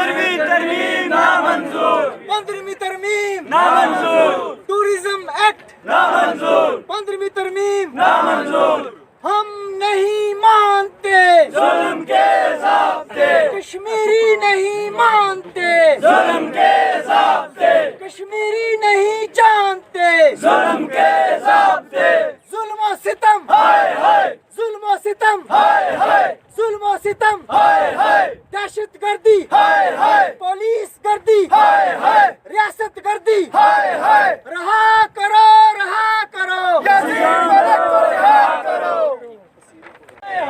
15वीं तरमीम नामंजूर, 15वीं तरमीम नामंजूर, टूरिज्म एक्ट नामंजूर, 15वीं तरमीम नामंजूर। हम नहीं मानते जुल्म के ज़ाब्ते, कश्मीरी नहीं मानते जुल्म के ज़ाब्ते, कश्मीरी नहीं जानते जुल्म के ज़ाब्ते। जुल्म और सितम हाय हाय, जुल्म और सितम हाय हाय, जुल्म और सितम हाय हाय, दहशत गर्दी हाय हाय, पुलिस गर्दी हाय हाय, रियासत गर्दी हाय हाय। रहा करो रहा करो यज़ीद मलिक को रिहा करो।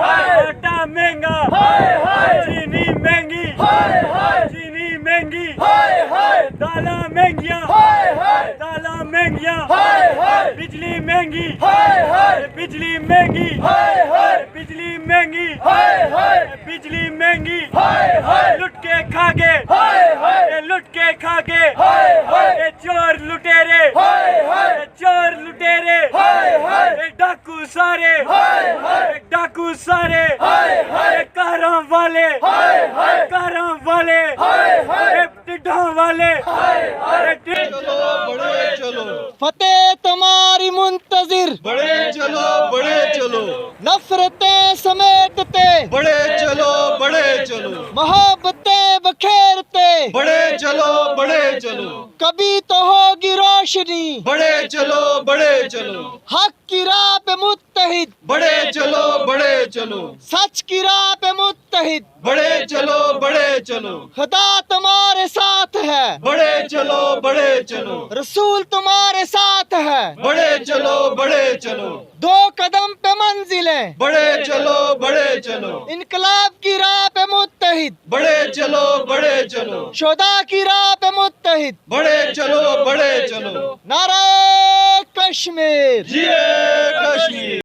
आटा महंगा, हाय हाय, चीनी महंगी, हाय हाय, चीनी महंगी, हाय हाय, दालें महंगियां, हाय हाय, दालें महंगियां, हाय हाय, बिजली महंगी, हाय हाय, बिजली महंगी, हाय हाय, बिजली महंगी, हाय हाय, बिजली महंगी, हाय हाय, लुट के खा गए, हाय हाय, लुट के खा गए, हाय हाय, चोर लुटेरे, हाय हाय, चोर लुटेरे, हाय हाय, डाकू सारे, हाय हाय, डाकू सारे, हाय हाय, कारों वाले, हाय हाय, कारों वाले, हाय हाय, टिड्डों वाले, हाय हाय, चलो बड़े चलो, फतेह तुम्हारी मुंतजिर बड़े चलो, बड़े चलो, नफरतें समेटते बड़े चलो, बड़े चलो, मोहब्बतें बखेरते बड़े चलो, बड़े चलो, कभी तो होगी रोशनी बड़े चलो, बड़े चलो, हक की राह पे मुत्तहिद बड़े चलो, बड़े चलो, सच की राह पे मुत्तहिद बड़े चलो, बड़े चलो, खुदा तुम्हारे साथ है बड़े चलो, बड़े चलो, रसूल तुम्हारे साथ है बड़े चलो, बड़े चलो, 2 कदम पे मंजिलें बड़े चलो, बड़े चलो, इनकलाब की राह पे मुत्तहिद बड़े चलो, बड़े चलो, शुदा की राह पे मुत्तहिद बड़े चलो, बड़े चलो, नारे कश्मीर जिए कश्मीर।